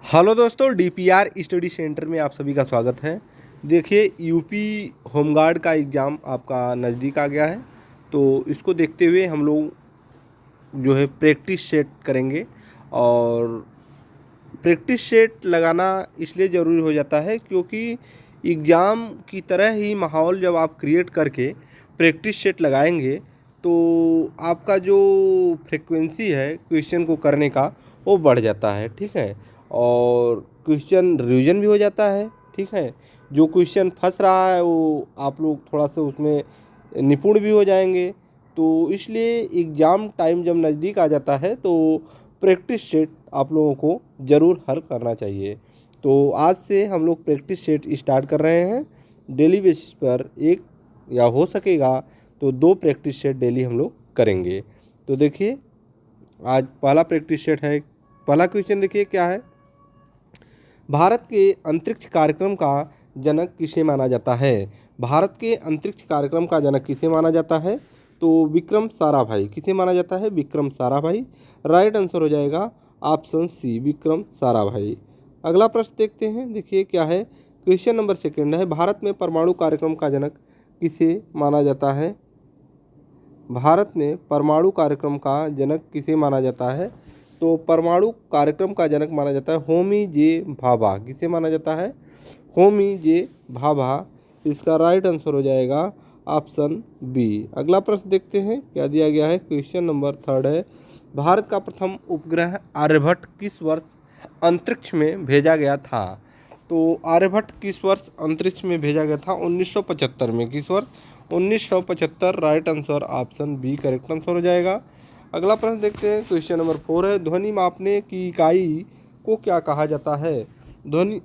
Hello दोस्तों, DPR study centre में आप सभी का स्वागत है। देखिए, यूपी होमगार्ड का एग्ज़ाम आपका नज़दीक आ गया है, तो इसको देखते हुए हम लोग जो है प्रैक्टिस सेट करेंगे। और प्रैक्टिस सेट लगाना इसलिए ज़रूरी हो जाता है क्योंकि एग्ज़ाम की तरह ही माहौल जब आप क्रिएट करके प्रैक्टिस सेट लगाएंगे तो आपका जो फ्रिक्वेंसी है क्वेश्चन को करने का वो बढ़ जाता है। ठीक है, और क्वेश्चन रिवीजन भी हो जाता है। ठीक है, जो क्वेश्चन फंस रहा है वो आप लोग थोड़ा सा उसमें निपुण भी हो जाएंगे। तो इसलिए एग्ज़ाम टाइम जब नज़दीक आ जाता है तो प्रैक्टिस सेट आप लोगों को ज़रूर हल करना चाहिए। तो आज से हम लोग प्रैक्टिस सेट स्टार्ट कर रहे हैं। डेली बेसिस पर एक या हो सकेगा तो 2 प्रैक्टिस सेट डेली हम लोग करेंगे। तो देखिए, आज पहला प्रैक्टिस सेट है। पहला क्वेश्चन देखिए क्या है। भारत के अंतरिक्ष कार्यक्रम का जनक किसे माना जाता है? भारत के अंतरिक्ष कार्यक्रम का जनक किसे माना जाता है? तो विक्रम साराभाई। किसे माना जाता है? विक्रम साराभाई। राइट आंसर हो जाएगा ऑप्शन सी, विक्रम साराभाई। अगला प्रश्न देखते हैं। देखिए क्या है। क्वेश्चन नंबर सेकंड है, भारत में परमाणु कार्यक्रम का जनक किसे माना जाता है? भारत में परमाणु कार्यक्रम का जनक किसे माना जाता है? तो परमाणु कार्यक्रम का जनक माना जाता है होमी जे भाभा। किसे माना जाता है? होमी जे भाभा। इसका राइट आंसर हो जाएगा ऑप्शन बी। अगला प्रश्न देखते हैं क्या दिया गया है। क्वेश्चन नंबर थर्ड है, भारत का प्रथम उपग्रह आर्यभट्ट किस वर्ष अंतरिक्ष में भेजा गया था? तो आर्यभट्ट किस वर्ष अंतरिक्ष में भेजा गया था? 1975 में। किस वर्ष? 1975। Right answer option B correct answer हो जाएगा। अगला प्रश्न देखते हैं। क्वेश्चन नंबर 4 है, ध्वनि मापने की इकाई को क्या कहा जाता है? ध्वनि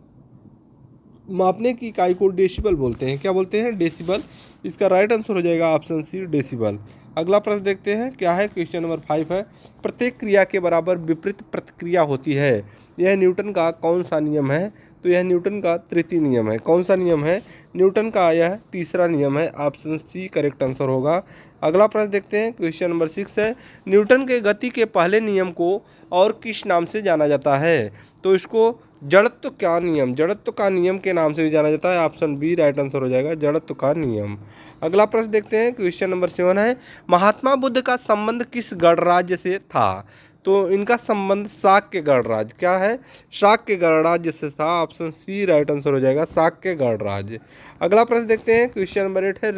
मापने की इकाई को डेसिबल बोलते हैं। क्या बोलते हैं? डेसिबल। इसका राइट आंसर हो जाएगा ऑप्शन सी, डेसिबल। अगला प्रश्न देखते हैं क्या है। क्वेश्चन नंबर 5 है, प्रत्येक क्रिया के बराबर विपरीत प्रतिक्रिया होती है। यह न्यूटन का कौन सा नियम है? तो यह न्यूटन का तृतीय नियम है। कौन सा नियम है? न्यूटन का यह तीसरा नियम है। ऑप्शन सी करेक्ट आंसर होगा। अगला प्रश्न देखते हैं। क्वेश्चन नंबर 6 है, न्यूटन के गति के पहले नियम को और किस नाम से जाना जाता है? तो इसको जड़त्व का नियम, जड़त्व का नियम के नाम से भी जाना जाता है। ऑप्शन बी राइट आंसर हो जाएगा, जड़त्व का नियम। अगला प्रश्न देखते हैं। क्वेश्चन नंबर 7 है, महात्मा बुद्ध का संबंध किस गणराज्य से था? तो इनका संबंध शाक्य गणराज्य। क्या है? शाक्य गणराज्य से था। ऑप्शन सी राइट आंसर हो जाएगा, शाक्य गणराज्य। अगला प्रश्न देखते हैं। क्वेश्चन नंबर 8 है,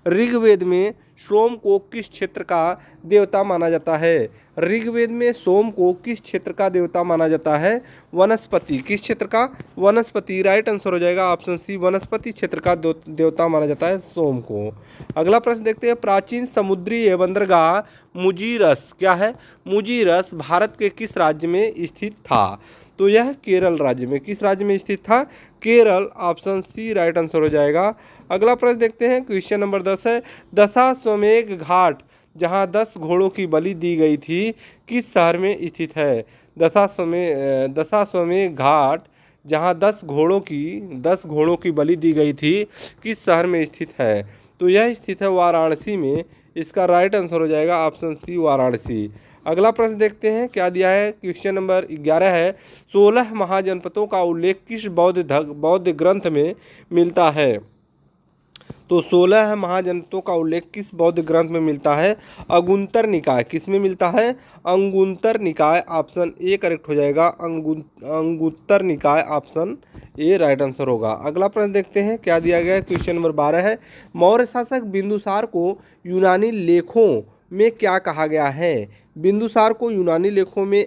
ऋग्वेद में सोम को किस क्षेत्र का देवता माना जाता है? ऋग्वेद में सोम को किस क्षेत्र का देवता माना जाता है? वनस्पति। किस क्षेत्र का? वनस्पति। राइट आंसर हो जाएगा ऑप्शन सी, वनस्पति क्षेत्र का देवता माना जाता है सोम को। अगला प्रश्न देखते हैं। प्राचीन समुद्री बंदरगाह मुजीरस, क्या है? मुजीरस भारत के किस राज्य में स्थित था? तो यह केरल राज्य में। किस राज्य में स्थित था? Kerala. Option c right answer हो जाएगा। अगला प्रश्न देखते हैं। क्वेश्चन नंबर 10 है, दशाश्वमेध घाट जहां 10 घोड़ों की बलि दी गई थी किस शहर में स्थित है? दशाश्वमेध घाट जहां 10 घोड़ों की बलि दी गई थी किस शहर में स्थित है? तो यह स्थित है वाराणसी में। इसका राइट आंसर हो जाएगा ऑप्शन सी, वाराणसी। अगला प्रश्न देखते हैं क्या दिया है। क्वेश्चन नंबर 11 है, 16 महाजनपदों का उल्लेख किस बौद्ध ग्रंथ में मिलता है? तो 16 महाजनपदों का उल्लेख किस बौद्ध ग्रंथ में मिलता है? अंगुत्तर निकाय। किस में मिलता है? अंगुत्तर निकाय। ऑप्शन ए करेक्ट हो जाएगा, अंगुत्तर निकाय। ऑप्शन ए राइट आंसर होगा। अगला प्रश्न देखते हैं क्या दिया गया है। क्वेश्चन नंबर 12 है, मौर्य शासक बिंदुसार को यूनानी लेखों में क्या कहा गया है? बिंदुसार को यूनानी लेखों में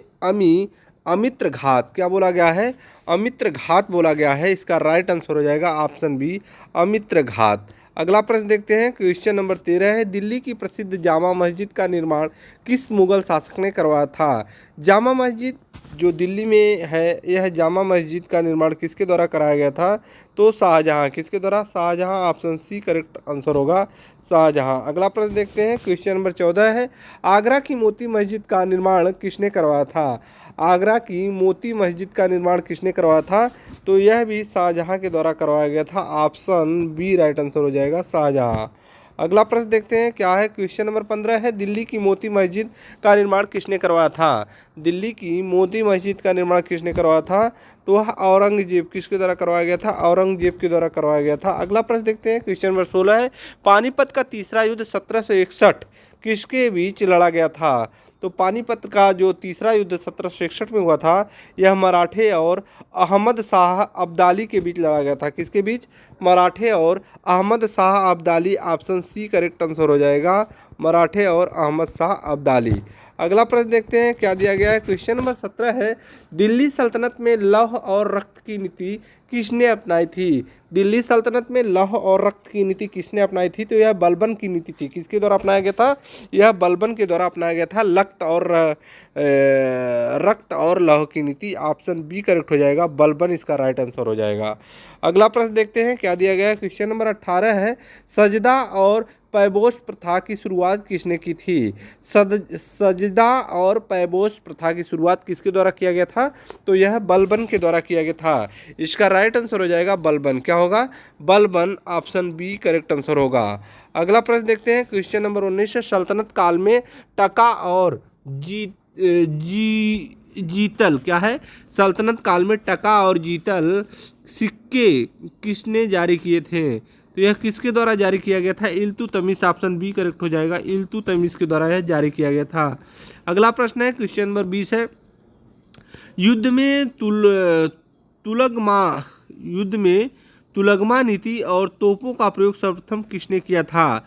अमित्र घात क्या बोला गया है? अमित्र घात बोला गया है। इसका राइट आंसर हो जाएगा ऑप्शन बी, अमित्र घात। अगला प्रश्न देखते हैं। क्वेश्चन नंबर 13 है, दिल्ली की प्रसिद्ध जामा मस्जिद का निर्माण किस मुगल शासक ने करवाया था? जामा मस्जिद जो दिल्ली में है, यह जामा मस्जिद का निर्माण किसके द्वारा कराया गया था? तो शाहजहां। किसके द्वारा? Shah Jahan. Option c correct answer होगा, शाहजहां। अगला प्रश्न देखते हैं। क्वेश्चन नंबर 14 है, आगरा की मोती मस्जिद का निर्माण किसने करवाया था? आगरा की मोती मस्जिद का निर्माण किसने करवाया था? तो यह भी शाहजहां के द्वारा करवाया गया था। ऑप्शन बी राइट आंसर हो जाएगा, शाहजहां। अगला प्रश्न देखते हैं क्या है। क्वेश्चन नंबर 15 है, दिल्ली की मोती मस्जिद का निर्माण किसने करवाया था। दिल्ली की मोती मस्जिद का निर्माण किसने करवाया था, तो वह औरंगजेब किसके द्वारा करवाया गया था, औरंगजेब के द्वारा करवाया गया था। अगला प्रश्न देखते हैं। क्वेश्चन नंबर 16 है, पानीपत का तीसरा युद्ध 1761 किसके बीच लड़ा गया था। तो पानीपत का जो तीसरा युद्ध 1761 में हुआ था, यह मराठे और अहमद शाह अब्दाली के बीच लड़ा गया था। किसके बीच, मराठे और Ahmad Shah Abdali. Option c correct answer हो जाएगा, मराठे और अहमद शाह अब्दाली। अगला प्रश्न देखते हैं क्या दिया गया है। क्वेश्चन नंबर 17 है, दिल्ली सल्तनत में लौह और रक्त की नीति किसने अपनाई थी। दिल्ली सल्तनत में लौह और रक्त की नीति किसने अपनाई थी, तो यह बलबन की नीति थी। किसके द्वारा अपनाया गया था, यह बलबन के द्वारा अपनाया गया था। रक्त और लौह की नीति। ऑप्शन बी करेक्ट हो जाएगा, बलबन इसका राइट आंसर हो जाएगा। अगला प्रश्न देखते हैं क्या दिया गया है। क्वेश्चन नंबर 18 है, सजदा और पैबोस प्रथा की शुरुआत किसने की थी। सजदा और पैबोस प्रथा की शुरुआत किसके द्वारा किया गया था, तो यह बलबन के द्वारा किया गया था। इसका राइट आंसर हो जाएगा बलबन। क्या होगा, Balban. Option B correct answer होगा। अगला प्रश्न देखते हैं। क्वेश्चन नंबर 19 है, सल्तनत काल में टका और जीतल क्या है। सल्तनत काल में टका और जीतल सिक्के किसने जारी किए थे, तो यह किसके द्वारा जारी किया गया था, इल्तुतमिश। ऑप्शन बी करेक्ट हो जाएगा, इल्तुतमिश के द्वारा यह जारी किया गया था। अगला प्रश्न है क्वेश्चन नंबर 20 है, युद्ध में तुलगमा नीति और तोपों का प्रयोग सर्वप्रथम किसने किया था।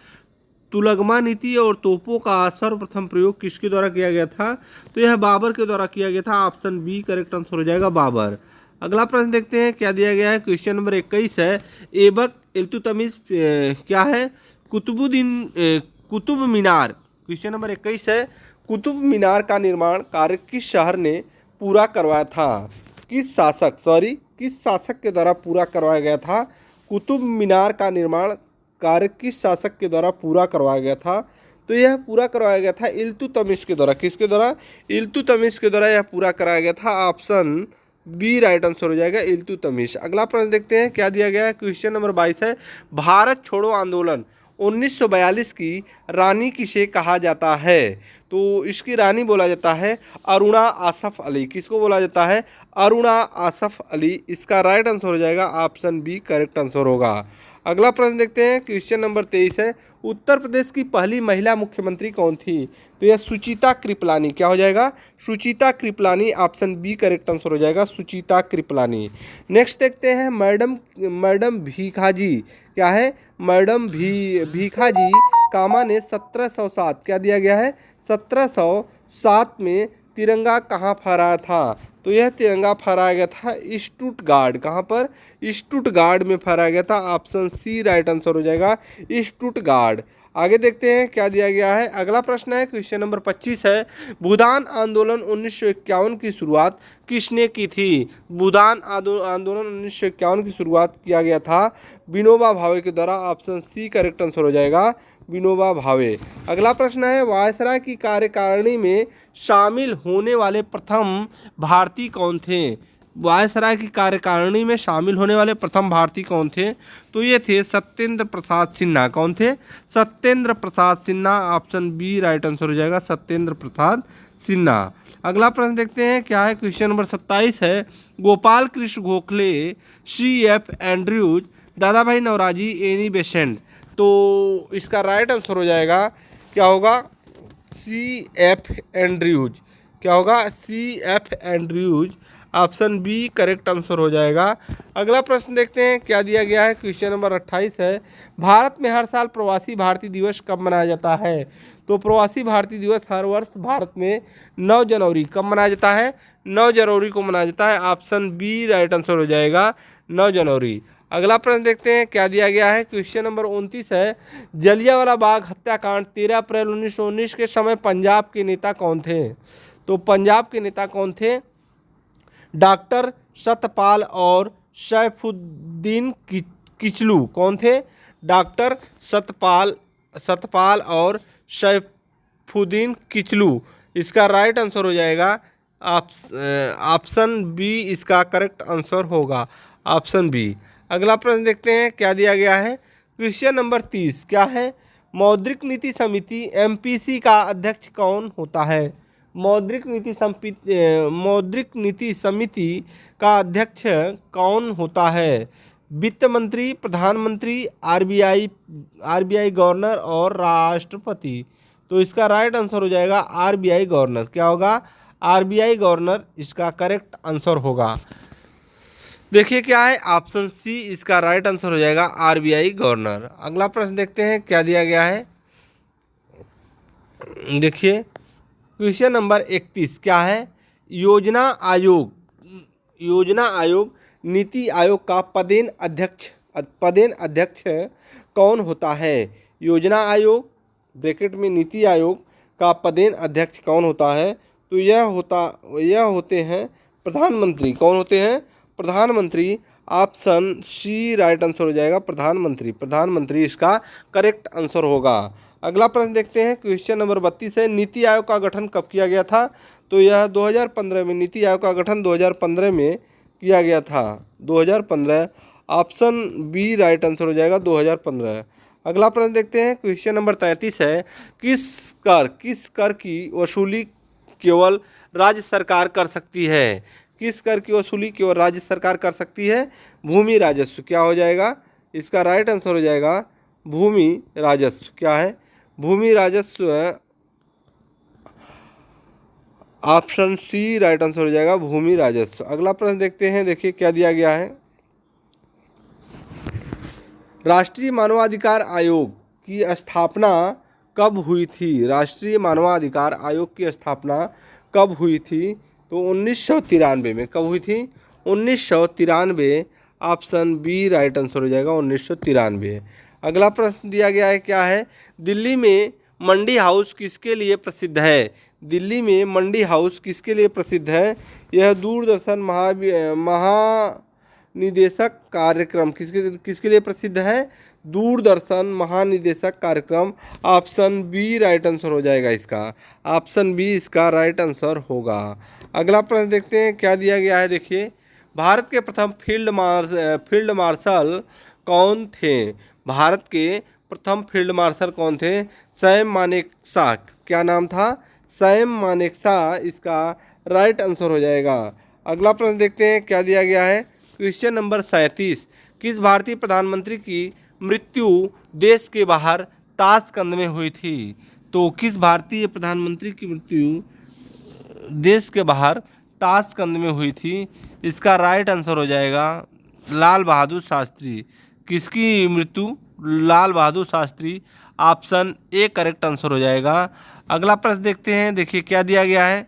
तुलगमा नीति और तोपों का सर्वप्रथम प्रयोग किसके द्वारा किया गया था, तो यह बाबर के द्वारा किया गया था। ऑप्शन बी करेक्ट आंसर हो जाएगा, बाबर। अगला प्रश्न देखते हैं क्या दिया गया है। क्वेश्चन नंबर 21 है, ऐबक इल्तुतमिश क्या है, कुतुब मीनार। क्वेश्चन नंबर 21 है, कुतुब मीनार का निर्माण कार्य किस शहर ने पूरा करवाया था। किस शासक के द्वारा पूरा करवाया गया था। कुतुब मीनार का निर्माण कार्य किस शासक के द्वारा पूरा करवाया गया था, तो यह पूरा करवाया गया था इल्तुतमिश के द्वारा। किसके द्वारा, इल्तुतमिश के द्वारा यह पूरा कराया गया था। ऑप्शन बी राइट आंसर हो जाएगा, इल्तुतमिश। अगला प्रश्न देखते हैं क्या दिया गया है। क्वेश्चन नंबर 22 है, भारत छोड़ो आंदोलन 1942 की रानी किसे कहा जाता है, तो इसकी रानी बोला जाता है अरुणा आसफ अली। किसको बोला जाता है, अरुणा आसफ अली। इसका राइट आंसर हो जाएगा, ऑप्शन बी करेक्ट आंसर होगा। अगला प्रश्न देखते हैं। क्वेश्चन नंबर 23 है, उत्तर प्रदेश की पहली महिला मुख्यमंत्री कौन थी, तो यह सुचिता कृपलानी। क्या हो जाएगा, Sucheta Kripalani. Option B correct answer हो जाएगा, सुचिता कृपलानी। नेक्स्ट देखते हैं, मैडम भीखाजी क्या है, मैडम भीखाजी कामा ने 1707 क्या दिया गया है, 1707 में तिरंगा कहाँ फहराया था, तो यह तिरंगा फहराया गया था स्टुटगार्ड। कहाँ पर, स्टुटगार्ड में फहराया गया था। ऑप्शन सी राइट आंसर हो जाएगा, स्टुटगार्ड। आगे देखते हैं क्या दिया गया है। अगला प्रश्न है क्वेश्चन नंबर 25 है, भूदान आंदोलन 1951 की शुरुआत किसने की थी। भूदान आंदोलन 1951 की शुरुआत किया गया था विनोबा भावे के द्वारा। ऑप्शन सी करेक्ट आंसर हो जाएगा, विनोबा भावे। अगला प्रश्न है, वायसराय की कार्यकारिणी में शामिल होने वाले प्रथम भारतीय कौन थे। वायसराय की कार्यकारिणी में शामिल होने वाले प्रथम भारतीय कौन थे, तो ये थे सत्येंद्र प्रसाद सिन्हा। कौन थे, Satyendra Prasad Sinha. Option B right answer हो जाएगा, सत्येंद्र प्रसाद सिन्हा। अगला प्रश्न देखते हैं क्या है। क्वेश्चन नंबर 27 है, गोपाल कृष्ण गोखले, CF एंड्रयूज, दादा भाई नौरोजी, एनी बेसेंट। तो इसका राइट आंसर हो जाएगा, क्या होगा, CF एंड्रयूज। क्या होगा, CF Andrews. Option B correct answer हो जाएगा। अगला प्रश्न देखते हैं क्या दिया गया है। क्वेश्चन नंबर 28 है, भारत में हर साल प्रवासी भारतीय दिवस कब मनाया जाता है, तो प्रवासी भारतीय दिवस हर वर्ष भारत में 9 जनवरी कब मनाया जाता है, 9 जनवरी को मनाया जाता है। ऑप्शन बी राइट आंसर हो जाएगा, 9 जनवरी। अगला प्रश्न देखते हैं क्या दिया गया है। क्वेश्चन नंबर 29 है, जलियांवाला बाग हत्याकांड 13 अप्रैल 1919 के समय पंजाब के नेता कौन थे, तो पंजाब के नेता कौन थे, डॉक्टर सतपाल और सैफुद्दीन किचलू। कौन थे, डॉक्टर सतपाल और सैफुद्दीन किचलू। इसका राइट आंसर हो जाएगा, ऑप्शन बी इसका करेक्ट आंसर होगा, ऑप्शन बी। अगला प्रश्न देखते हैं क्या दिया गया है। क्वेश्चन नंबर 30 क्या है, मौद्रिक नीति समिति एमपीसी का अध्यक्ष कौन होता है? मौद्रिक नीति समिति का अध्यक्ष कौन होता है? वित्त मंत्री, प्रधानमंत्री, आरबीआई गवर्नर और राष्ट्रपति। तो इसका राइट आंसर हो जाएगा आरबीआई गवर्नर। क्या होगा? आरबीआई गवर्नर इसका करेक्ट आंसर होगा। देखिए क्या है, ऑप्शन सी इसका राइट आंसर हो जाएगा आरबीआई गवर्नर। अगला प्रश्न देखते हैं क्या दिया गया है। देखिए क्वेश्चन नंबर 31 क्या है? योजना आयोग नीति आयोग का पदेन अध्यक्ष कौन होता है? योजना आयोग ब्रैकेट में नीति आयोग का पदेन अध्यक्ष कौन होता है? तो यह होते हैं प्रधानमंत्री। कौन होते हैं? प्रधानमंत्री। ऑप्शन सी राइट आंसर हो जाएगा प्रधानमंत्री इसका करेक्ट आंसर होगा। अगला प्रश्न देखते हैं क्वेश्चन नंबर 32 है, नीति आयोग का गठन कब किया गया था? तो यह 2015 में, नीति आयोग का गठन 2015 में किया गया था। 2015 ऑप्शन बी राइट आंसर हो जाएगा 2015। अगला प्रश्न देखते हैं क्वेश्चन नंबर 33 है, किस कर की वसूली केवल राज्य सरकार कर सकती है? किस कर की वसूली केवल राज्य सरकार कर सकती है? भूमि राजस्व। क्या हो जाएगा? इसका राइट आंसर हो जाएगा भूमि राजस्व। क्या है? भूमि राजस्व। ऑप्शन सी राइट आंसर हो जाएगा भूमि राजस्व। अगला प्रश्न देखते हैं, देखिए क्या दिया गया है। राष्ट्रीय मानवाधिकार आयोग की स्थापना कब हुई थी? राष्ट्रीय मानवाधिकार आयोग की स्थापना कब हुई थी? तो 1993 में। कब हुई थी? 1993। ऑप्शन बी राइट आंसर हो जाएगा 1993। अगला प्रश्न दिया गया है क्या है? दिल्ली में मंडी हाउस किसके लिए प्रसिद्ध है? दिल्ली में मंडी हाउस किसके लिए प्रसिद्ध है? यह दूरदर्शन महानिदेशक कार्यक्रम किसके लिए प्रसिद्ध है? दूरदर्शन महानिदेशक कार्यक्रम। ऑप्शन बी राइट आंसर हो जाएगा इसका। ऑप्शन बी इसका राइट आंसर होगा। अगला प्रश्न देखते हैं क्या दिया गया है। देखिए भारत के प्रथम फील्ड मार्शल कौन थे? भारत के प्रथम फील्ड मार्शल कौन थे? सैम मानेकशॉ। क्या नाम था? सैम मानेकशॉ इसका राइट आंसर हो जाएगा। अगला प्रश्न देखते हैं क्या दिया गया है। क्वेश्चन नंबर 37, किस भारतीय प्रधानमंत्री की मृत्यु देश के बाहर ताशकंद में हुई थी? तो किस भारतीय प्रधानमंत्री की मृत्यु देश के बाहर ताशकंद में हुई थी? इसका राइट आंसर हो जाएगा लाल बहादुर शास्त्री। किसकी मृत्यु? Lal Bahadur Shastri. Option A correct answer हो जाएगा। अगला प्रश्न देखते हैं, देखिए क्या दिया गया है।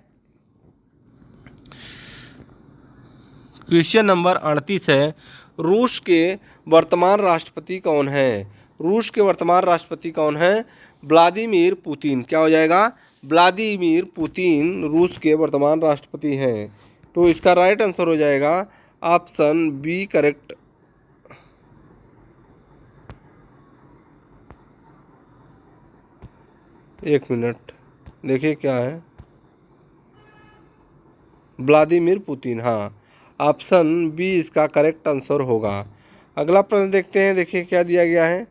क्वेश्चन नंबर 38 है, रूस के वर्तमान राष्ट्रपति कौन है? रूस के वर्तमान राष्ट्रपति कौन है? Vladimir Putin. क्या हो जाएगा? व्लादिमीर पुतिन रूस के वर्तमान राष्ट्रपति हैं। तो इसका राइट आंसर हो जाएगा ऑप्शन बी करेक्ट। एक मिनट, देखिए क्या है, व्लादिमीर पुतिन। हाँ, ऑप्शन बी इसका करेक्ट आंसर होगा। अगला प्रश्न देखते हैं, देखिए क्या दिया गया है।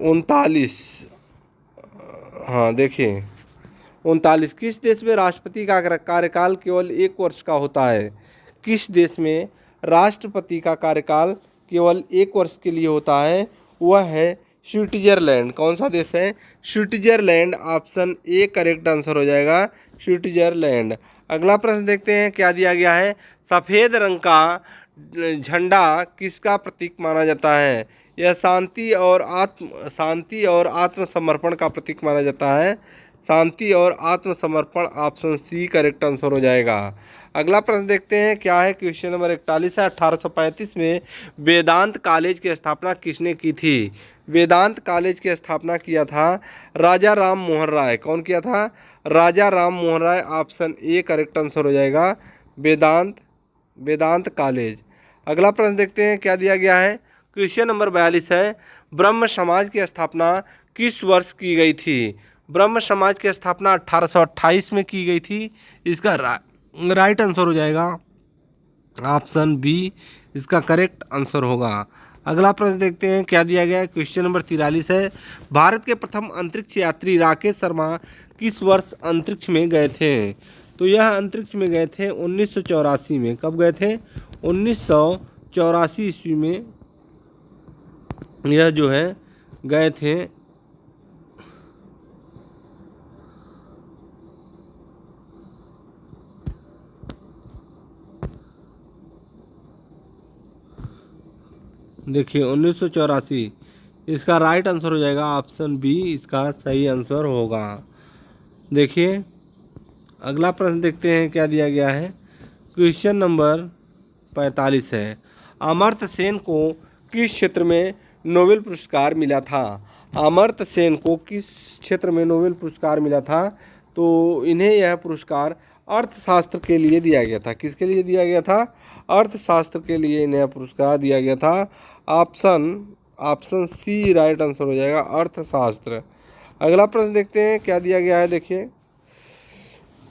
उनतालीस। हाँ देखिए 39, किस देश में राष्ट्रपति का कार्यकाल केवल 1 वर्ष का होता है? किस देश में राष्ट्रपति का कार्यकाल केवल 1 वर्ष के लिए होता है? वह है स्विट्जरलैंड। कौन सा देश है? Switzerland. Option A correct answer हो जाएगा स्विट्जरलैंड। अगला प्रश्न देखते हैं क्या दिया गया है। सफ़ेद रंग का झंडा किसका प्रतीक माना जाता है? यह शांति और आत्मसमर्पण का प्रतीक माना जाता है। शांति और आत्मसमर्पण। ऑप्शन सी करेक्ट आंसर हो जाएगा। अगला प्रश्न देखते हैं क्या है। क्वेश्चन नंबर 41 है, 1835 में वेदांत कॉलेज की स्थापना किसने की थी? वेदांत कॉलेज की स्थापना किया था राजा राम मोहन राय। कौन किया था? राजा Ram Mohan Roy. Option A correct answer हो जाएगा वेदांत कॉलेज। अगला प्रश्न देखते हैं क्या दिया गया है। क्वेश्चन नंबर 42 है, ब्रह्म समाज की स्थापना किस वर्ष की गई थी? ब्रह्म समाज की स्थापना 1828 में की गई थी। इसका राइट आंसर हो जाएगा ऑप्शन बी इसका करेक्ट आंसर होगा। अगला प्रश्न देखते हैं क्या दिया गया है। क्वेश्चन नंबर 43 है, भारत के प्रथम अंतरिक्ष यात्री राकेश शर्मा किस वर्ष अंतरिक्ष में गए थे। तो यह अंतरिक्ष में गए थे 1984 में। कब गए थे? 1984 ईस्वी में यह जो है गए थे। देखिए 1984, इसका राइट आंसर हो जाएगा ऑप्शन बी, इसका सही आंसर होगा। देखिए अगला प्रश्न देखते हैं क्या दिया गया है। क्वेश्चन नंबर 45 है, अमर्त्य सेन को किस क्षेत्र में नोबेल पुरस्कार मिला था। अमर्त्य सेन को किस क्षेत्र में नोबेल पुरस्कार मिला था? तो इन्हें यह पुरस्कार अर्थशास्त्र के लिए दिया गया था। किसके लिए दिया गया था? अर्थशास्त्र के लिए इन्हें पुरस्कार दिया गया था। ऑप्शन सी राइट आंसर हो जाएगा, अर्थशास्त्र। अगला प्रश्न देखते हैं क्या दिया गया है। देखिए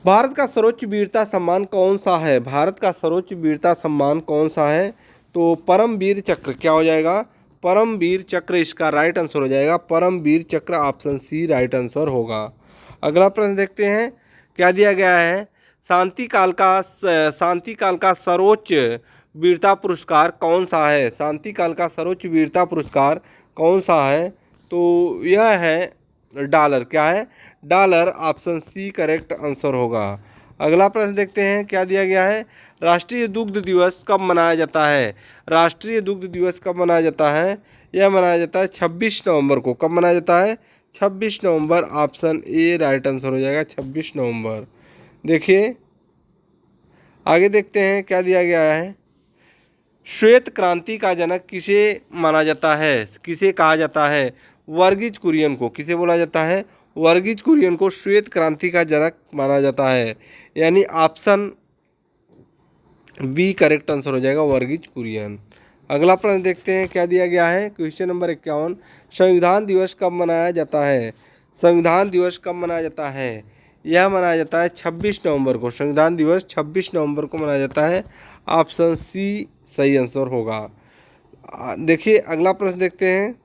भारत का सर्वोच्च वीरता सम्मान कौन सा है। भारत का सर्वोच्च वीरता सम्मान कौन सा है? तो परमवीर चक्र। क्या हो जाएगा? परमवीर चक्र इसका राइट आंसर हो जाएगा। परमवीर चक्र ऑप्शन सी राइट आंसर होगा। अगला प्रश्न देखते हैं क्या दिया गया है। शांति काल का सर्वोच्च वीरता पुरस्कार कौन सा है। शांति काल का सर्वोच्च वीरता पुरस्कार कौन सा है? तो यह है डॉलर। क्या है? Dollar option c correct answer होगा। अगला प्रश्न देखते हैं क्या दिया गया है। राष्ट्रीय दुग्ध दिवस कब मनाया जाता है। राष्ट्रीय दुग्ध दिवस कब मनाया जाता है? यह मनाया जाता है 26 नवंबर को। कब मनाया जाता है? 26 नवंबर ऑप्शन ए राइट आंसर हो जाएगा, 26 नवंबर। देखिए आगे देखते हैं क्या दिया गया है। श्वेत क्रांति का जनक किसे माना जाता है, किसे कहा जाता है? वर्गीज कुरियन को। किसे बोला जाता है? वर्गीज कुरियन को श्वेत क्रांति का जनक माना जाता है, यानी ऑप्शन बी करेक्ट आंसर हो जाएगा, वर्गीज कुरियन। अगला प्रश्न देखते हैं क्या दिया गया है। क्वेश्चन नंबर 51, संविधान दिवस कब मनाया जाता है। संविधान दिवस कब मनाया जाता है? यह मनाया जाता है 26 नवंबर को। संविधान दिवस 26 नवंबर को मनाया जाता है, ऑप्शन सी सही आंसर होगा। देखिए अगला प्रश्न देखते हैं।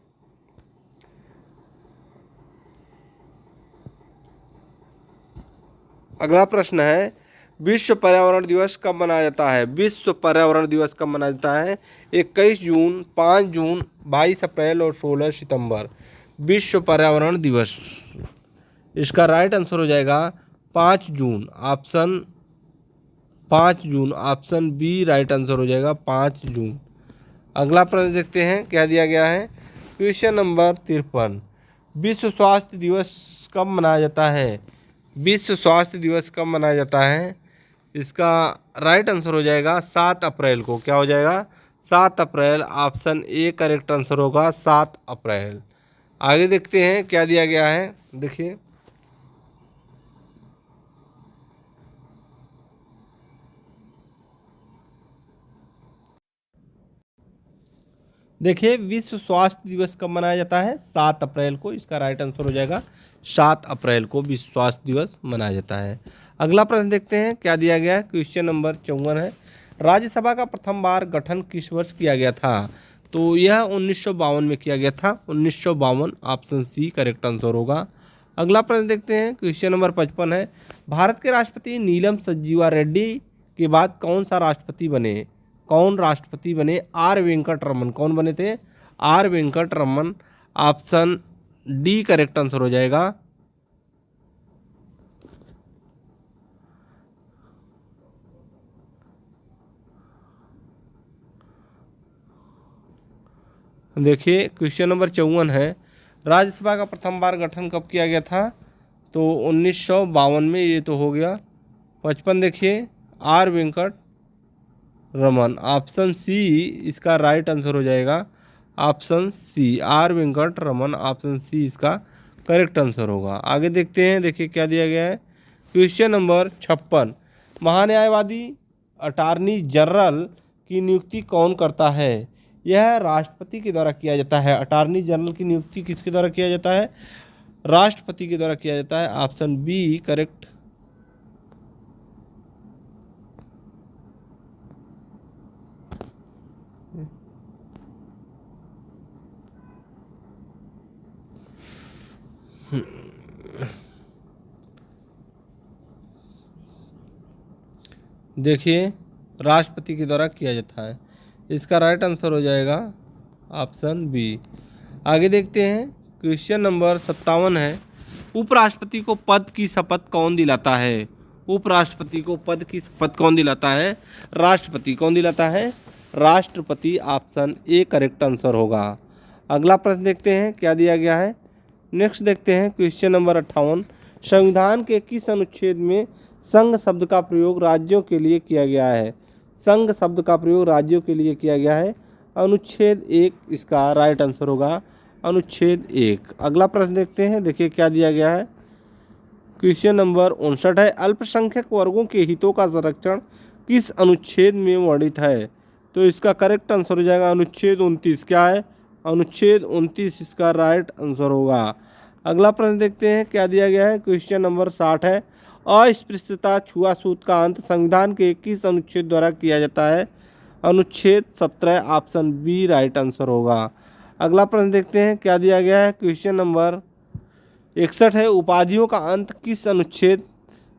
अगला प्रश्न है, विश्व पर्यावरण दिवस कब मनाया जाता है। विश्व पर्यावरण दिवस कब मनाया जाता है? 21 जून, 5 जून, 22 अप्रैल और 16 सितंबर। विश्व पर्यावरण दिवस इसका राइट आंसर हो जाएगा 5 जून, ऑप्शन 5 जून, ऑप्शन बी राइट आंसर हो जाएगा 5 जून। अगला प्रश्न देखते हैं क्या दिया गया है। क्वेश्चन नंबर 53, विश्व स्वास्थ्य दिवस कब मनाया जाता है। विश्व स्वास्थ्य दिवस कब मनाया जाता है? इसका राइट आंसर हो जाएगा 7 अप्रैल को। क्या हो जाएगा? 7 अप्रैल, ऑप्शन ए करेक्ट आंसर होगा, 7 अप्रैल। आगे देखते हैं क्या दिया गया है। देखिए देखिए विश्व स्वास्थ्य दिवस कब मनाया जाता है? 7 अप्रैल को। इसका राइट आंसर हो जाएगा 7 अप्रैल को विश्व स्वास्थ्य दिवस मनाया जाता है। अगला प्रश्न देखते हैं क्या दिया गया है। क्वेश्चन नंबर 54 है, राज्यसभा का प्रथम बार गठन किस वर्ष किया गया था। तो यह 1952 में किया गया था, 1952, ऑप्शन सी करेक्ट आंसर होगा। अगला प्रश्न देखते हैं। क्वेश्चन नंबर 55 है, भारत के राष्ट्रपति नीलम संजीवा रेड्डी के बाद कौन सा राष्ट्रपति बने। कौन राष्ट्रपति बने? R Venkataraman. कौन बने थे? R Venkataraman, option d correct answer हो जाएगा। देखिए क्वेश्चन नंबर 54 है, राज्यसभा का प्रथम बार गठन कब किया गया था। तो 1952 में, ये तो हो गया। 55 देखिए R Venkataraman, option c इसका राइट आंसर हो जाएगा, option c R Venkataraman, option c इसका करेक्ट आंसर होगा। आगे देखते हैं। देखिए क्या दिया गया है। क्वेश्चन नंबर 56, महान्यायवादी अटॉर्नी जनरल की नियुक्ति कौन करता है। यह राष्ट्रपति के द्वारा किया जाता है। अटॉर्नी जनरल की नियुक्ति किसके द्वारा किया जाता है? राष्ट्रपति के द्वारा किया जाता है, ऑप्शन बी करेक्ट। देखिए राष्ट्रपति के द्वारा किया जाता है। इसका राइट आंसर हो जाएगा ऑप्शन बी। आगे देखते हैं, क्वेश्चन नंबर 57 है, उपराष्ट्रपति को पद की शपथ कौन दिलाता है? उपराष्ट्रपति को पद की शपथ कौन दिलाता है? राष्ट्रपति। कौन दिलाता है? राष्ट्रपति। ऑप्शन ए करेक्ट आंसर होगा। अगला प्रश्न देखते हैं क्या दिया गया है। नेक्स्ट देखते हैं क्वेश्चन नंबर 58, संविधान के किस अनुच्छेद में संघ शब्द का प्रयोग राज्यों के लिए किया गया है? संघ शब्द का प्रयोग राज्यों के लिए किया गया है। अनुच्छेद 1 इसका राइट आंसर होगा, अनुच्छेद 1। अगला प्रश्न देखते हैं, देखिए क्या दिया गया है। क्वेश्चन नंबर 59 है, अल्पसंख्यक वर्गों के हितों का संरक्षण किस अनुच्छेद में वर्णित है? तो इसका करेक्ट आंसर हो जाएगा अनुच्छेद 29। क्या है? अनुच्छेद 29 इसका राइट आंसर होगा। अगला प्रश्न देखते हैं क्या दिया गया है। क्वेश्चन नंबर 60 है, अस्पृश्यता छुआछूत का अंत संविधान के किस अनुच्छेद द्वारा किया जाता है? अनुच्छेद 17। ऑप्शन बी राइट आंसर होगा। अगला प्रश्न देखते हैं क्या दिया गया है। क्वेश्चन नंबर 61 है, उपाधियों का अंत किस अनुच्छेद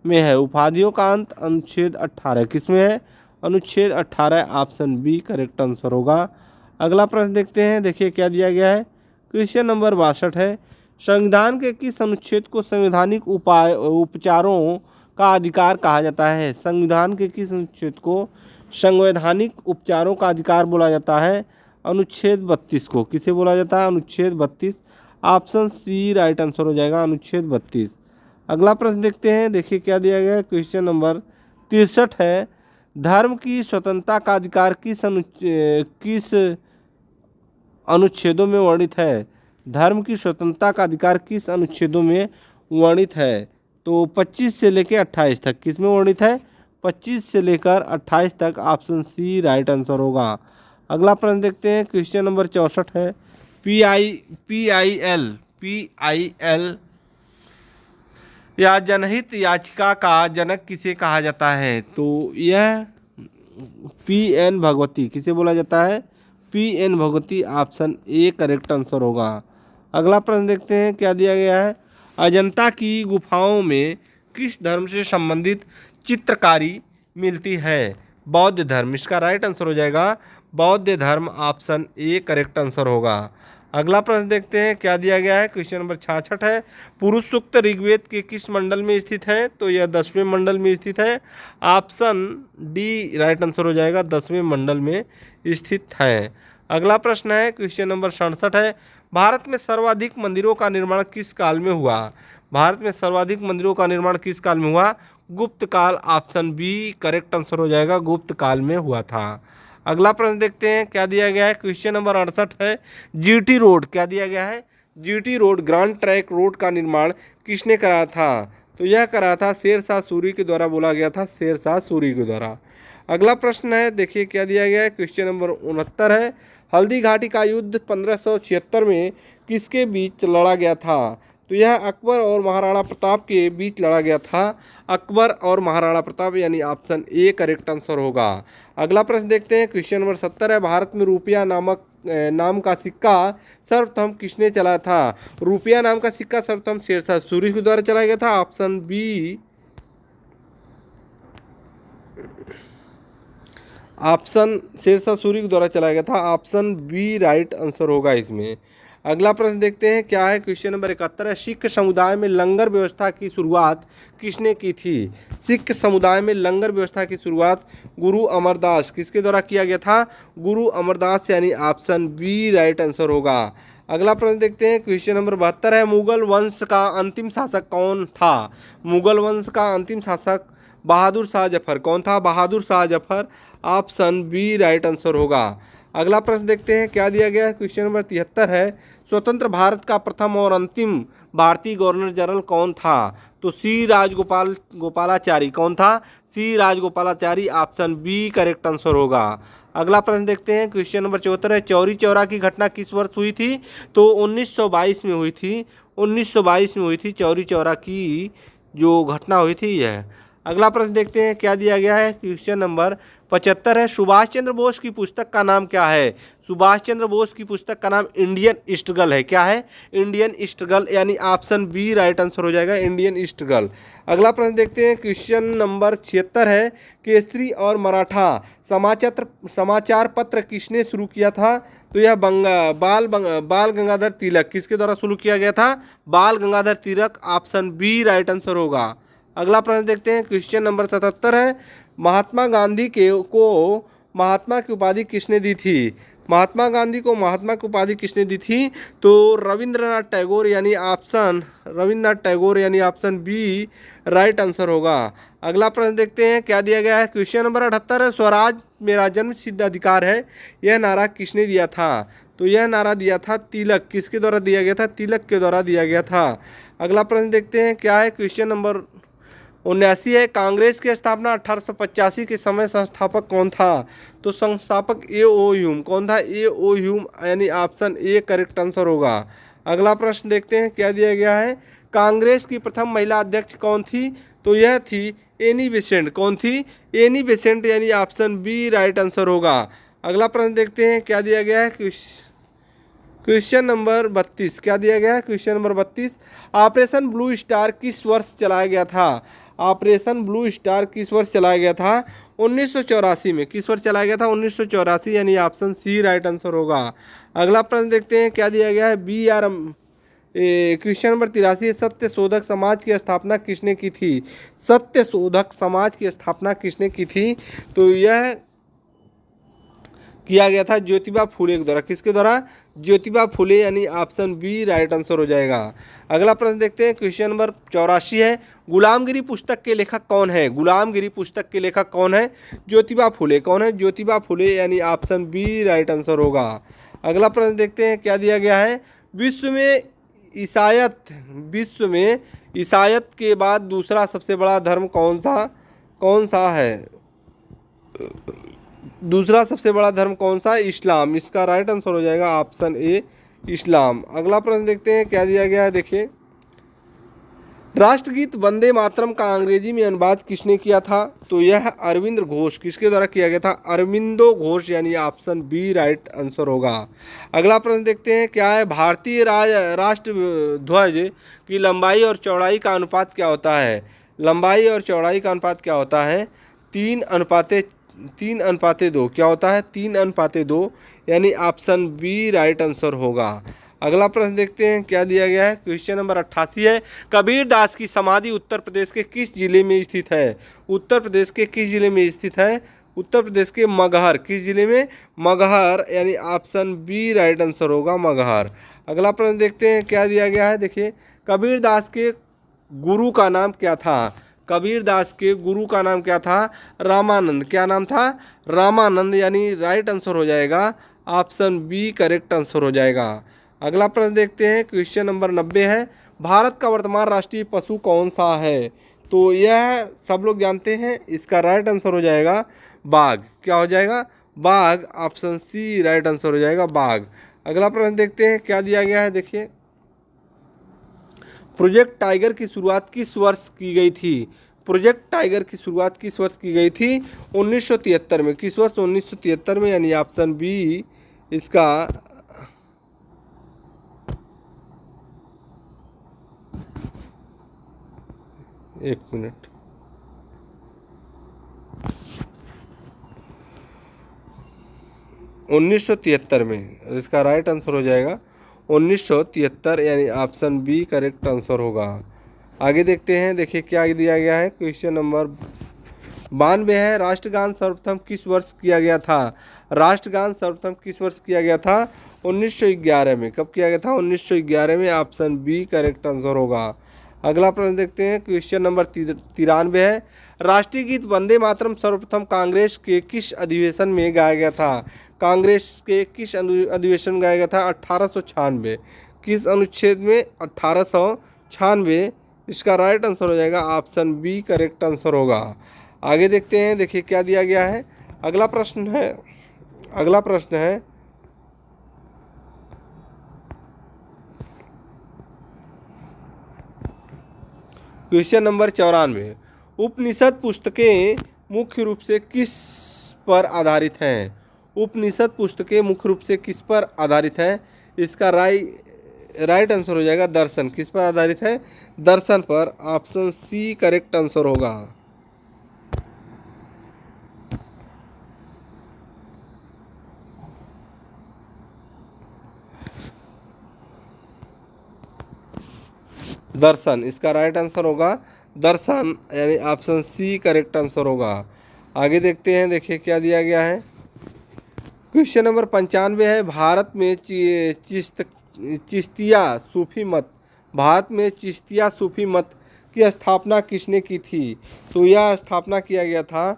में है? उपाधियों का अंत अनुच्छेद 18। किस में है? अनुच्छेद 18। ऑप्शन बी करेक्ट आंसर होगा। अगला प्रश्न देखते हैं, देखिए क्या दिया गया है। क्वेश्चन नंबर 62 है, संविधान के किस अनुच्छेद को संवैधानिक उपचारों का अधिकार कहा जाता है? संविधान के किस अनुच्छेद को संवैधानिक उपचारों का अधिकार बोला जाता है? अनुच्छेद 32 को। किसे बोला जाता है? अनुच्छेद 32। ऑप्शन सी राइट आंसर हो जाएगा, अनुच्छेद 32। अगला प्रश्न देखते हैं, देखिए क्या दिया गया है। क्वेश्चन नंबर 63 है, धर्म की स्वतंत्रता का अधिकार किस अनुच्छेदों में वर्णित है? धर्म की स्वतंत्रता का अधिकार किस अनुच्छेदों में वर्णित है? तो 25 से लेकर 28 तक। किस में वर्णित है? 25 से लेकर 28 तक। ऑप्शन सी राइट आंसर होगा। अगला प्रश्न देखते हैं, क्वेश्चन नंबर 64 है, पीआईएल या जनहित याचिका का जनक किसे कहा जाता है? तो यह पी.एन. भगवती। किसे बोला जाता है? PN. Bhagwati. Option A correct answer होगा। अगला प्रश्न देखते हैं क्या दिया गया है। अजंता की गुफाओं में किस धर्म से संबंधित चित्रकारी मिलती है? बौद्ध धर्म। इसका राइट आंसर हो जाएगा बौद्ध धर्म। ऑप्शन ए करेक्ट आंसर होगा। अगला प्रश्न देखते हैं क्या दिया गया है। क्वेश्चन नंबर 66 है, पुरुष सूक्त ऋग्वेद के किस मंडल में स्थित है? तो यह 10वें मंडल में स्थित है। ऑप्शन डी राइट आंसर हो जाएगा, 10वें मंडल में स्थित है। अगला प्रश्न है क्वेश्चन नंबर 67 है, भारत में सर्वाधिक मंदिरों का निर्माण किस काल में हुआ? भारत में सर्वाधिक मंदिरों का निर्माण किस काल में हुआ? गुप्त काल। ऑप्शन बी करेक्ट आंसर हो जाएगा, गुप्त काल में हुआ था। अगला प्रश्न देखते हैं क्या दिया गया है। क्वेश्चन नंबर 68 है, जीटी रोड। क्या दिया गया है? GT road grand trunk road का निर्माण किसने कराया था? तो यह कराया था शेरशाह सूरी के द्वारा, बोला गया था शेरशाह सूरी के द्वारा। अगला प्रश्न है, देखिए क्या दिया गया है। क्वेश्चन नंबर 69 है, हल्दी घाटी का युद्ध 1576 में किसके बीच लड़ा गया था? तो यह अकबर और महाराणा प्रताप के बीच लड़ा गया था। अकबर और महाराणा प्रताप, यानी ऑप्शन ए करेक्ट आंसर होगा। अगला प्रश्न देखते हैं क्वेश्चन नंबर 70 है, भारत में रुपया नाम का सिक्का सर्वप्रथम किसने चलाया था? रुपया नाम का सिक्का सर्वप्रथम शेरशाह सूरी के द्वारा चलाया गया था। Option b, option Sher Shah Suri के द्वारा चलाया गया था। ऑप्शन बी राइट आंसर होगा इसमें। अगला प्रश्न देखते हैं क्या है। क्वेश्चन नंबर 71 है, सिख समुदाय में लंगर व्यवस्था की शुरुआत किसने की थी? सिख समुदाय में लंगर व्यवस्था की शुरुआत गुरु अमरदास। किसके द्वारा किया गया था? गुरु अमरदास, यानी ऑप्शन बी राइट आंसर होगा। अगला प्रश्न देखते हैं क्वेश्चन नंबर 72 है, मुगल वंश का अंतिम शासक कौन था? मुगल वंश का अंतिम शासक बहादुर शाह जफर। कौन था? Bahadur Shah Zafar. Option B right answer होगा। अगला प्रश्न देखते हैं क्या दिया गया है। क्वेश्चन नंबर 73 है, स्वतंत्र भारत का प्रथम और अंतिम भारतीय गवर्नर जनरल कौन था? तो सी राजगोपालाचारी। कौन था? C Rajagopalachari. Option B correct answer होगा। अगला प्रश्न देखते हैं क्वेश्चन नंबर 74 है, चौरी चौरा की घटना किस वर्ष हुई थी? तो 1922 में हुई थी। 1922 में हुई थी चौरी चौरा की जो घटना हुई थी यह। अगला प्रश्न देखते हैं क्या दिया गया है। क्वेश्चन नंबर 75 है सुभाष चंद्र बोस की पुस्तक का नाम क्या है? सुभाष चंद्र बोस की पुस्तक का नाम इंडियन स्ट्रगल है। क्या है? इंडियन स्ट्रगल, यानी ऑप्शन बी राइट आंसर हो जाएगा, इंडियन स्ट्रगल। अगला प्रश्न देखते हैं, क्वेश्चन नंबर 76 है, केसरी और मराठा समाचार पत्र किसने शुरू किया था? तो यह बाल गंगाधर तिलक। किसके द्वारा शुरू किया गया था? बाल Gangadhar Tilak, option B right answer होगा। अगला प्रश्न देखते हैं, क्वेश्चन नंबर 77 है, महात्मा गांधी को महात्मा की उपाधि किसने दी थी? महात्मा गांधी को महात्मा की उपाधि किसने दी थी? तो रविंद्रनाथ टैगोर, यानी ऑप्शन बी राइट आंसर होगा। अगला प्रश्न देखते हैं, क्या दिया गया है? क्वेश्चन नंबर 78 है, स्वराज मेरा जन्म सिद्ध अधिकार है, यह नारा किसने दिया था? तो यह नारा दिया था तिलक। किसके द्वारा दिया गया था? तिलक के द्वारा दिया गया था। अगला प्रश्न देखते हैं, क्या है? क्वेश्चन नंबर 79 है, कांग्रेस की स्थापना 1885 के समय संस्थापक कौन था? तो संस्थापक ए.ओ. ह्यूम। कौन था? ए.ओ. ह्यूम, यानी ऑप्शन ए करेक्ट आंसर होगा। अगला प्रश्न देखते हैं, क्या दिया गया है? कांग्रेस की प्रथम महिला अध्यक्ष कौन थी? तो यह थी एनी बेसेंट। कौन थी? एनी बेसेंट, यानी ऑप्शन बी राइट आंसर होगा। अगला प्रश्न देखते हैं, क्या दिया गया है? Question number 32। क्या दिया गया है? Question number 32, operation blue star किस वर्ष चलाया गया था? ऑपरेशन ब्लू स्टार किस वर्ष चलाया गया था? 1984 में। किस वर्ष चलाया गया था? 1984, यानी ऑप्शन सी राइट आंसर होगा। अगला प्रश्न देखते हैं, क्या दिया गया है? क्वेश्चन नंबर 83, सत्य शोधक समाज की स्थापना किसने की थी? सत्य शोधक समाज की स्थापना किसने की थी? तो यह किया गया था ज्योतिबा फुले के द्वारा। किसके द्वारा? ज्योतिबा फुले, यानी ऑप्शन बी राइट आंसर हो जाएगा। अगला प्रश्न देखते हैं, क्वेश्चन नंबर 84 है, गुलामगिरी पुस्तक के लेखक कौन है? गुलामगिरी पुस्तक के लेखक कौन है? ज्योतिबा फुले। कौन है? ज्योतिबा फुले, यानी ऑप्शन बी राइट आंसर होगा। अगला प्रश्न देखते हैं, क्या दिया गया है? विश्व में ईसाइत के बाद दूसरा सबसे बड़ा धर्म कौन सा है? दूसरा सबसे बड़ा धर्म कौन सा? इस्लाम। इसका राइट आंसर हो जाएगा ऑप्शन ए इस्लाम। अगला प्रश्न देखते हैं, क्या दिया गया है? देखिए, राष्ट्रगीत वंदे मातरम का अंग्रेजी में अनुवाद किसने किया था? तो यह अरविंद घोष। किसके द्वारा किया गया था? अरविंदो घोष, यानी ऑप्शन बी राइट आंसर होगा। अगला प्रश्न देखते हैं, क्या है? भारतीय राष्ट्र ध्वज की लंबाई और चौड़ाई का अनुपात क्या होता है? लंबाई और चौड़ाई का अनुपात क्या होता है? 3:2। क्या होता है? 3:2, यानी ऑप्शन बी राइट आंसर होगा। अगला प्रश्न देखते हैं, क्या दिया गया है? क्वेश्चन नंबर 88 है, कबीर दास की समाधि उत्तर प्रदेश के किस जिले में स्थित है? उत्तर प्रदेश के किस जिले में स्थित है? उत्तर प्रदेश के मगहर। किस जिले में? मगहर, यानी ऑप्शन बी राइट आंसर होगा, मगहर। अगला प्रश्न देखते हैं, क्या दिया गया है? देखिए, कबीर दास के गुरु का नाम क्या था? कबीर दास के गुरु का नाम क्या था? रामानंद। क्या नाम था? रामानंद, यानी राइट आंसर हो जाएगा, ऑप्शन बी करेक्ट आंसर हो जाएगा। अगला प्रश्न देखते हैं, क्वेश्चन नंबर 90 है, भारत का वर्तमान राष्ट्रीय पशु कौन सा है? तो यह सब लोग जानते हैं, इसका राइट आंसर हो जाएगा बाघ। क्या हो जाएगा? बाघ, ऑप्शन सी राइट आंसर हो जाएगा, बाघ। अगला प्रश्न देखते हैं, क्या दिया गया है? देखिए, प्रोजेक्ट टाइगर की शुरुआत किस वर्ष की गई थी? प्रोजेक्ट टाइगर की शुरुआत किस वर्ष की गई थी? 1973 में। किस वर्ष? 1973 में, यानी ऑप्शन बी इसका एक मिनट 1973 में, इसका राइट आंसर हो जाएगा 1973, यानी ऑप्शन बी करेक्ट आंसर होगा। आगे देखते हैं, देखिए क्या दिया गया है? क्वेश्चन नंबर 92 है, राष्ट्रगान सर्वप्रथम किस वर्ष किया गया था? राष्ट्रगान सर्वप्रथम किस वर्ष किया गया था? 1911 में। कब किया गया था? 1911 में, ऑप्शन बी करेक्ट आंसर होगा। अगला प्रश्न देखते हैं, क्वेश्चन नंबर 93 है, राष्ट्रीय गीत वंदे मातरम सर्वप्रथम कांग्रेस के किस अधिवेशन में गाया गया था? कांग्रेस के किस अधिवेशन में गाया गया था? 1896। किस अनुच्छेद में? 1896। इसका राइट आंसर हो जाएगा, ऑप्शन बी करेक्ट आंसर होगा। आगे देखते हैं, देखिए क्या दिया गया है? अगला प्रश्न है क्वेश्चन नंबर 94, उपनिषद पुस्तकें मुख्य रूप से किस पर आधारित हैं? उपनिषद पुस्तकें मुख्य रूप से किस पर आधारित हैं? इसका राइट आंसर हो जाएगा दर्शन। किस पर आधारित है? दर्शन पर। ऑप्शन सी करेक्ट आंसर होगा। दर्शन, इसका राइट आंसर होगा दर्शन, यानी ऑप्शन सी करेक्ट आंसर होगा। आगे देखते हैं, देखिए क्या दिया गया है। क्वेश्चन नंबर 95 है, भारत में चिश्तिया सूफी मत, भारत में चिश्तिया सूफी मत की स्थापना किसने की थी? तो यह स्थापना किया गया था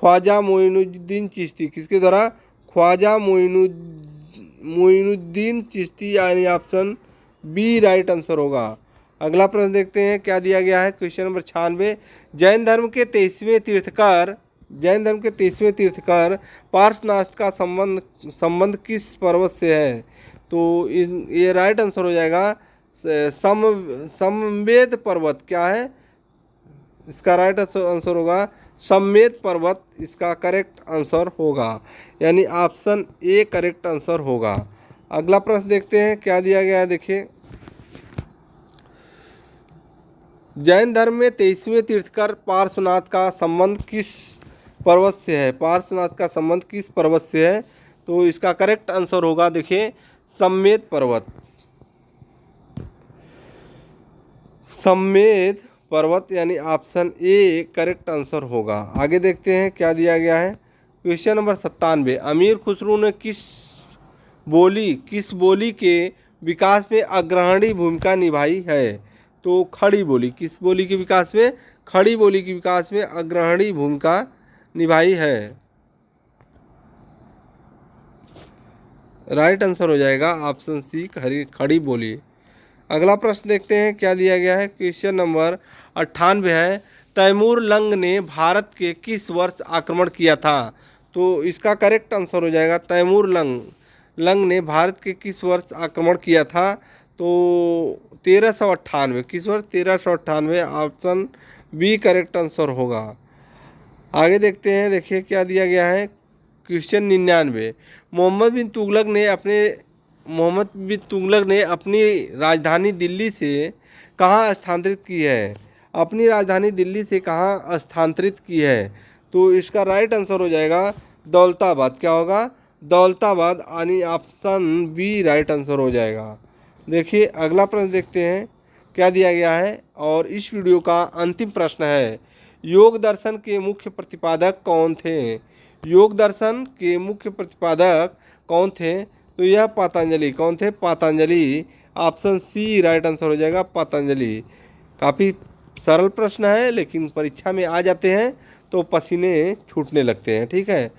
ख्वाजा मोइनुद्दीन चिश्ती। किसके द्वारा? ख्वाजा मोइनुद्दीन चिश्ती, यानी ऑप्शन बी राइट आंसर होगा। अगला प्रश्न देखते हैं क्या दिया गया है। क्वेश्चन नंबर 96, जैन धर्म के 23वें तीर्थकर पार्श्वनाथ का संबंध किस पर्वत से है? तो ये राइट आंसर हो जाएगा समवेद पर्वत। क्या है? इसका राइट आंसर होगा समवेद पर्वत, इसका करेक्ट आंसर होगा, यानी ऑप्शन ए करेक्ट आंसर होगा। अगला प्रश्न देखते हैं क्या दिया गया है। देखिए, जैन धर्म में 23वें तीर्थकर पार्श्वनाथ का संबंध किस पर्वत से है? पार्श्वनाथ का संबंध किस पर्वत से है? तो इसका करेक्ट आंसर होगा, देखिए, समवेद पर्वत। समवेद पर्वत, यानी ऑप्शन ए करेक्ट आंसर होगा। आगे देखते हैं क्या दिया गया है। क्वेश्चन नंबर 97, अमीर खुसरो ने किस बोली के विकास में अग्रणी भूमिका निभाई है? तो खड़ी बोली। किस बोली के विकास में? खड़ी बोली के विकास में अग्रणी भूमिका निभाई है। राइट आंसर हो जाएगा ऑप्शन सी खड़ी बोली। अगला प्रश्न देखते हैं क्या दिया गया है। क्वेश्चन नंबर 98 है, तैमूर लंग ने भारत के किस वर्ष आक्रमण किया था? तो इसका करेक्ट आंसर हो जाएगा तैमूर लंग ने भारत के किस वर्ष आक्रमण किया था? तो 1398। किस वर्ष? 1398, ऑप्शन बी करेक्ट आंसर होगा। आगे देखते हैं, देखिए क्या दिया गया है। क्वेश्चन 99, मोहम्मद बिन तुगलक ने अपनी राजधानी दिल्ली से कहाँ स्थानांतरित की है? अपनी राजधानी दिल्ली से कहाँ स्थानांतरित की है? तो इसका राइट आंसर हो जाएगा दौलताबाद। क्या होगा? दौलताबाद, यानी ऑप्शन बी राइट आंसर हो जाएगा। देखिए अगला प्रश्न देखते हैं क्या दिया गया है, और इस वीडियो का अंतिम प्रश्न है, योग दर्शन के मुख्य प्रतिपादक कौन थे? योग दर्शन के मुख्य प्रतिपादक कौन थे? तो यह पतंजलि। कौन थे? Patanjali, option c right answer हो जाएगा पतंजलि। काफ़ी सरल प्रश्न है, लेकिन परीक्षा में आ जाते हैं तो पसीने छूटने लगते हैं। ठीक है।